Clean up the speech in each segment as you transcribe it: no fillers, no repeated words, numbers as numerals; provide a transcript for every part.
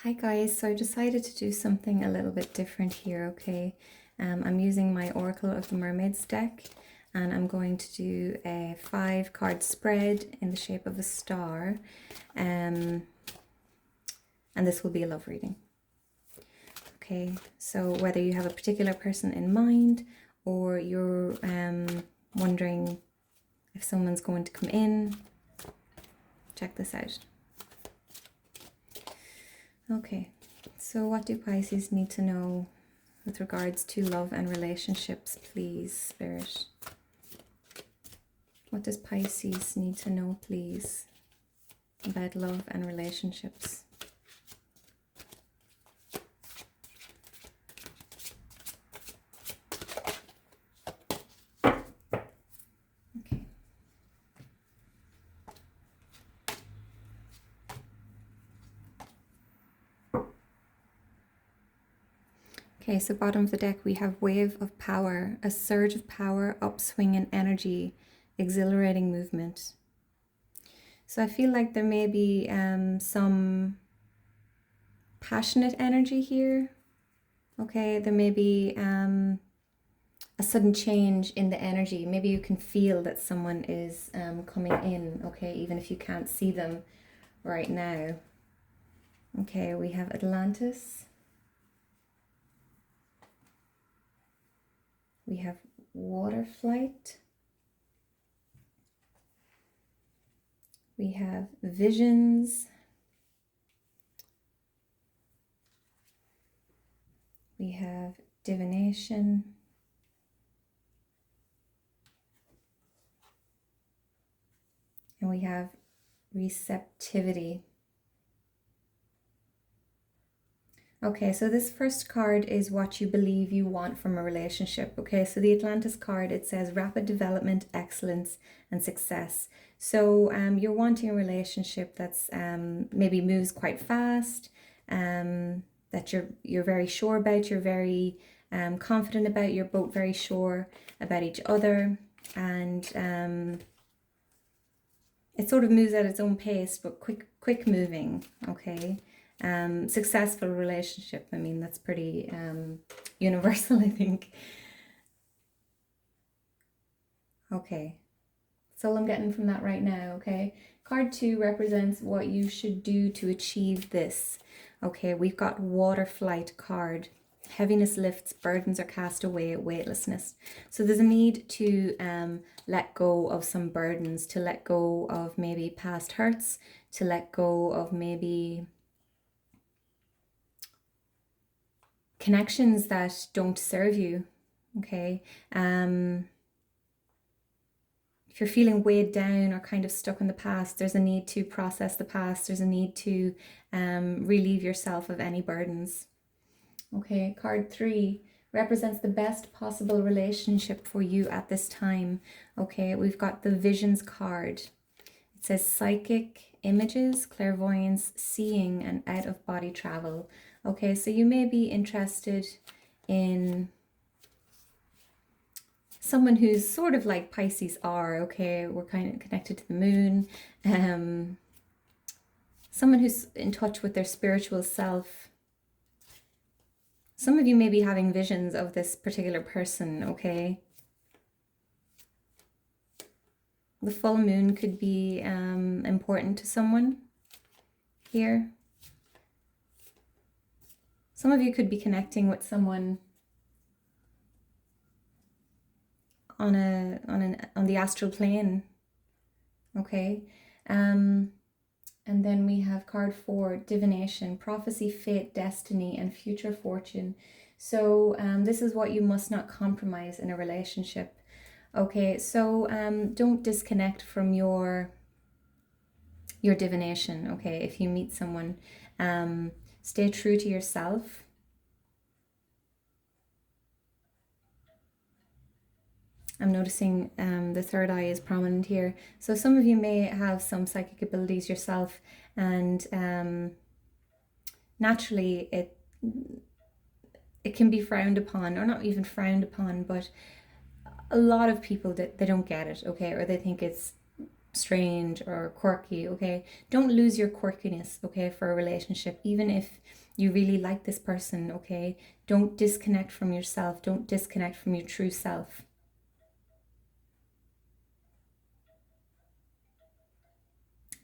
Hi guys, so I decided to do something a little bit different here, okay? I'm using my Oracle of the Mermaids deck and I'm going to do a 5-card spread in the shape of a star, and this will be a love reading. Okay, so whether you have a particular person in mind or you're wondering if someone's going to come in, check this out. Okay, so what do Pisces need to know with regards to love and relationships, please, Spirit? What does Pisces need to know, please, about love and relationships? Okay. Okay, so bottom of the deck we have wave of power, a surge of power, upswing in energy, exhilarating movement. So I feel like there may be some passionate energy here. Okay, there may be a sudden change in the energy. Maybe you can feel that someone is coming in, okay, even if you can't see them right now. Okay, we have Atlantis. We have water flight. We have visions. We have divination. And we have receptivity. Okay, so this first card is what you believe you want from a relationship. Okay, so the Atlantis card, it says rapid development, excellence, and success. So you're wanting a relationship that's maybe moves quite fast, that you're very sure about, you're very confident about, you're both very sure about each other, and it sort of moves at its own pace, but quick moving, okay? Successful relationship, I mean, that's pretty universal, I think. Okay, that's all I'm getting from that right now, okay? Card 2 represents what you should do to achieve this. Okay, we've got water flight card. Heaviness lifts, burdens are cast away, weightlessness. So there's a need to let go of some burdens, to let go of maybe past hurts, to let go of maybe connections that don't serve you, okay? If you're feeling weighed down or kind of stuck in the past, there's a need to process the past. There's a need to relieve yourself of any burdens. Okay, card 3 represents the best possible relationship for you at this time. Okay, we've got the visions card. It says psychic images, clairvoyance, seeing, and out-of-body travel. Okay, so you may be interested in someone who's sort of like Pisces are, okay? We're kind of connected to the moon. Someone who's in touch with their spiritual self. Some of you may be having visions of this particular person, okay? The full moon could be important to someone here. Some of you could be connecting with someone on the astral plane, okay? And then we have card 4, divination, prophecy, fate, destiny, and future fortune. So this is what you must not compromise in a relationship. Okay, so don't disconnect from your divination, okay? If you meet someone, stay true to yourself. I'm noticing the third eye is prominent here. So some of you may have some psychic abilities yourself, and naturally it can be frowned upon, or not even frowned upon, but a lot of people that they don't get it, okay, or they think it's strange or quirky, okay? Don't lose your quirkiness, okay, for a relationship, even if you really like this person, okay? Don't disconnect from yourself. Don't disconnect from your true self.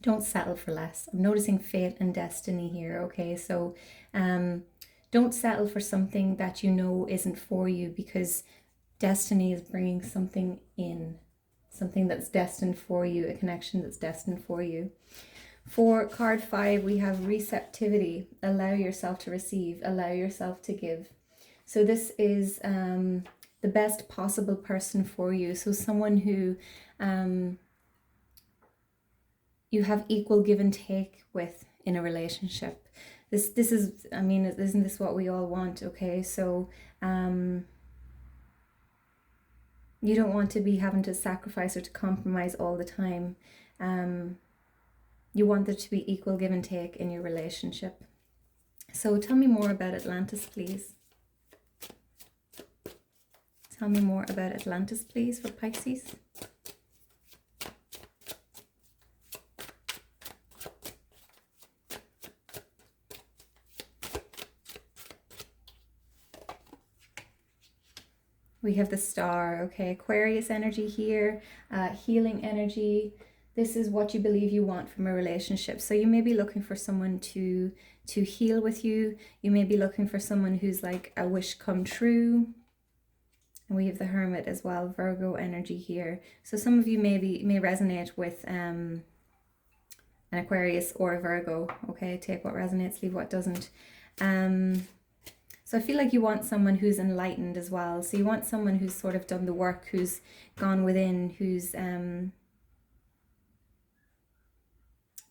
Don't settle for less. I'm noticing fate and destiny here, okay? So don't settle for something that you know isn't for you, because destiny is bringing something in, something that's destined for you, a connection that's destined for you. For card 5, we have receptivity. Allow yourself to receive, allow yourself to give. So this is the best possible person for you. So someone who you have equal give and take with in a relationship. This is, I mean, isn't this what we all want? Okay, so you don't want to be having to sacrifice or to compromise all the time. You want there to be equal give and take in your relationship. So tell me more about Atlantis, please. Tell me more about Atlantis, please, for Pisces. We have the Star, okay? Aquarius energy here, healing energy. This is what you believe you want from a relationship. So you may be looking for someone to heal with you. You may be looking for someone who's like a wish come true. And we have the Hermit as well, Virgo energy here. So some of you may resonate with an Aquarius or a Virgo, okay? Take what resonates, leave what doesn't. So I feel like you want someone who's enlightened as well. So you want someone who's sort of done the work, who's gone within, who's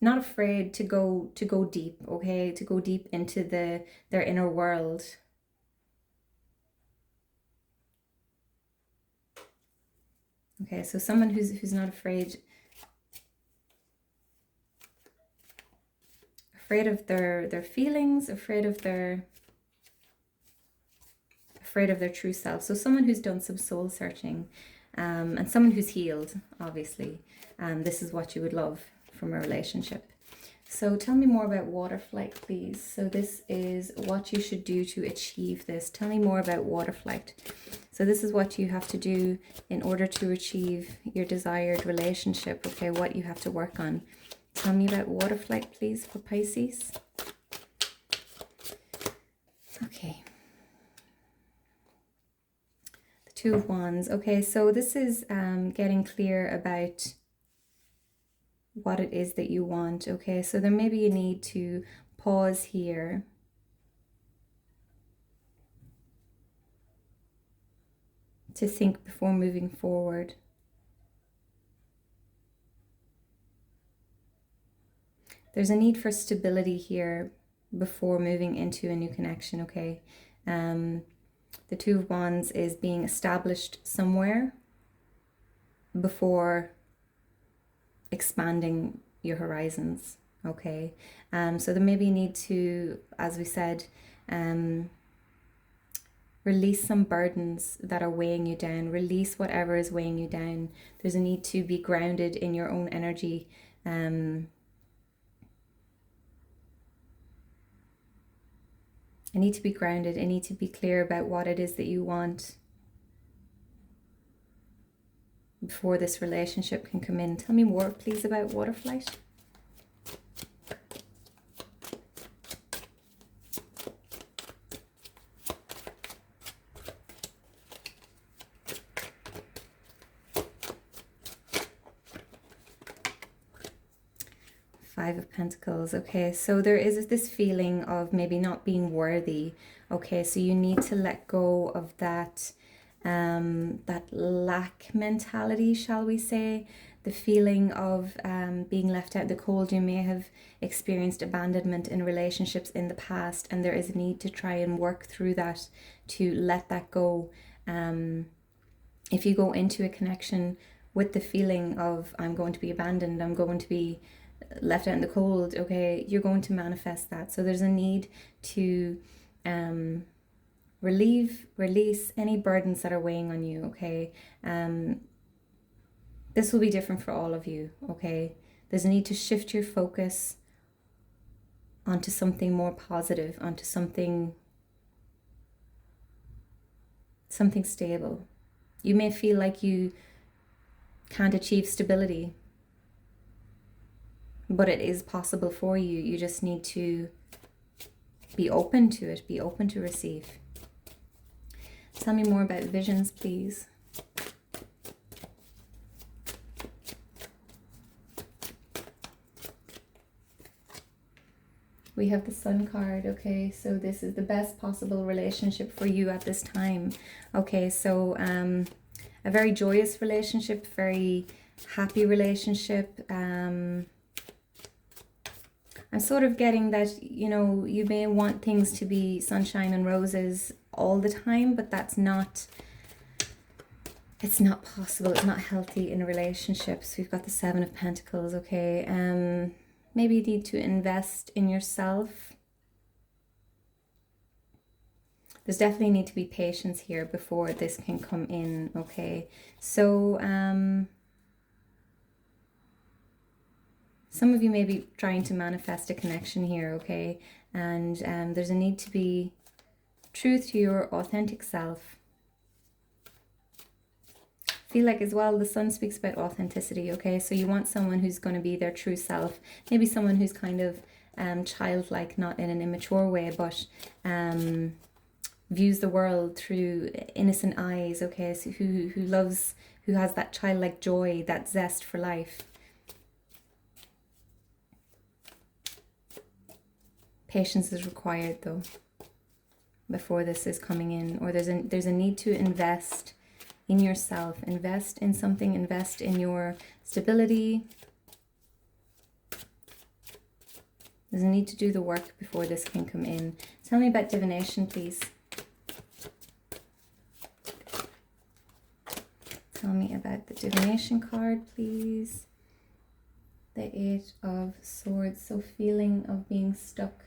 not afraid to go deep, okay? To go deep into their inner world. Okay, so someone who's not afraid of their feelings, afraid of their true self. So someone who's done some soul searching, and someone who's healed, obviously. This is what you would love from a relationship. So tell me more about water flight, please. So this is what you should do to achieve this. Tell me more about water flight. So this is what you have to do in order to achieve your desired relationship, okay? What you have to work on. Tell me about water flight, please, for Pisces. Okay. Two of Wands. Okay, so this is getting clear about what it is that you want. Okay, so there may be a need to pause here. To think before moving forward. There's a need for stability here before moving into a new connection, okay? The Two of Wands is being established somewhere before expanding your horizons, okay? So there may be a need to, as we said, release some burdens that are weighing you down. Release whatever is weighing you down. There's a need to be grounded in your own energy. I need to be grounded. I need to be clear about what it is that you want before this relationship can come in. Tell me more, please, about water flight. Five of Pentacles. Okay, so there is this feeling of maybe not being worthy. Okay, so you need to let go of that that lack mentality, shall we say, the feeling of being left out in the cold. You may have experienced abandonment in relationships in the past, and there is a need to try and work through that, to let that go. If you go into a connection with the feeling of I'm going to be abandoned, I'm going to be left out in the cold, okay, you're going to manifest that. So there's a need to release any burdens that are weighing on you, okay? This will be different for all of you, okay? There's a need to shift your focus onto something more positive, onto something stable. You may feel like you can't achieve stability, but it is possible for you. You just need to be open to it, be open to receive. Tell me more about visions, please. We have the Sun card, okay, so this is the best possible relationship for you at this time. Okay, so a very joyous relationship, very happy relationship. I'm sort of getting that, you know, you may want things to be sunshine and roses all the time, but that's not, it's not possible. It's not healthy in relationships. We've got the Seven of Pentacles, okay. Maybe you need to invest in yourself. There's definitely need to be patience here before this can come in, okay? So, some of you may be trying to manifest a connection here, okay? And there's a need to be truth to your authentic self. Feel like as well the Sun speaks about authenticity, okay? So you want someone who's going to be their true self. Maybe someone who's kind of childlike, not in an immature way, but views the world through innocent eyes, okay? So who loves, who has that childlike joy, that zest for life. Patience is required though before this is coming in, or there's a need to invest in yourself, invest in something, invest in your stability. There's a need to do the work before this can come in. Tell me about divination, please. Tell me about the divination card, please. The Eight of Swords. So feeling of being stuck.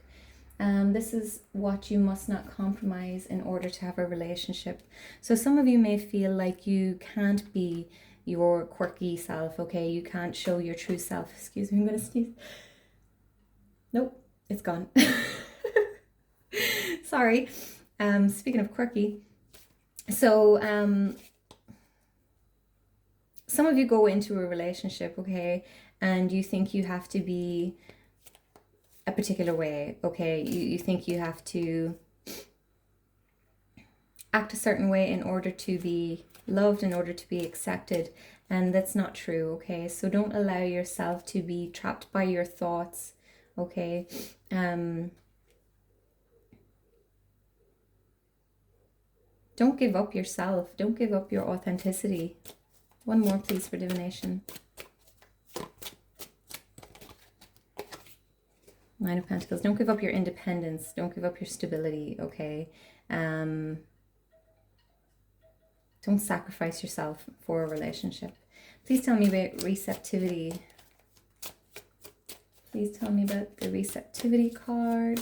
This is what you must not compromise in order to have a relationship. So some of you may feel like you can't be your quirky self, okay? You can't show your true self. Excuse me, I'm going to sneeze. Nope, it's gone. Sorry. Speaking of quirky. So some of you go into a relationship, okay? And you think you have to be a particular way, okay? You think you have to act a certain way in order to be loved, in order to be accepted, and that's not true, okay? So don't allow yourself to be trapped by your thoughts, okay? Don't give up yourself. Don't give up your authenticity. One more, please, for divination. Nine of Pentacles. Don't give up your independence. Don't give up your stability, okay? Don't sacrifice yourself for a relationship. Please tell me about receptivity. Please tell me about the receptivity card.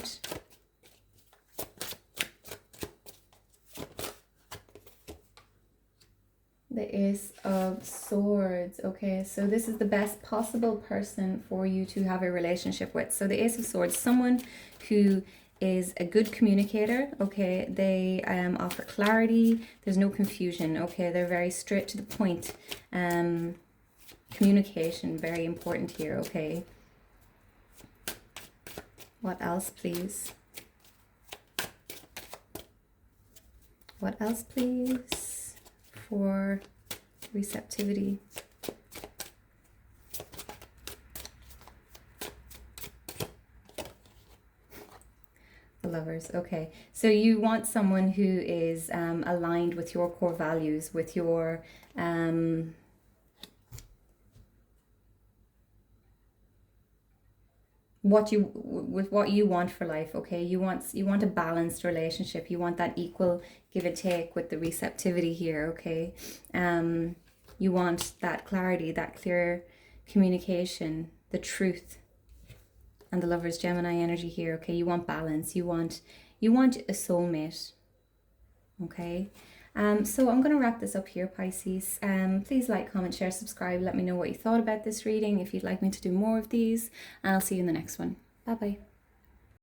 The Ace of Swords. Okay, so this is the best possible person for you to have a relationship with. So the Ace of Swords, someone who is a good communicator, okay? They offer clarity. There's no confusion, okay? They're very straight to the point. Communication, very important here, okay? What else, please? What else, please? For receptivity. The Lovers. Okay, so you want someone who is aligned with your core values, with your what you want for life, okay? You want a balanced relationship. You want that equal give and take with the receptivity here, okay? You want that clarity, that clear communication, the truth. And the Lovers, Gemini energy here, okay? You want balance. You want a soulmate, okay? So I'm going to wrap this up here, Pisces. Please like, comment, share, subscribe. Let me know what you thought about this reading, if you'd like me to do more of these, and I'll see you in the next one. Bye bye.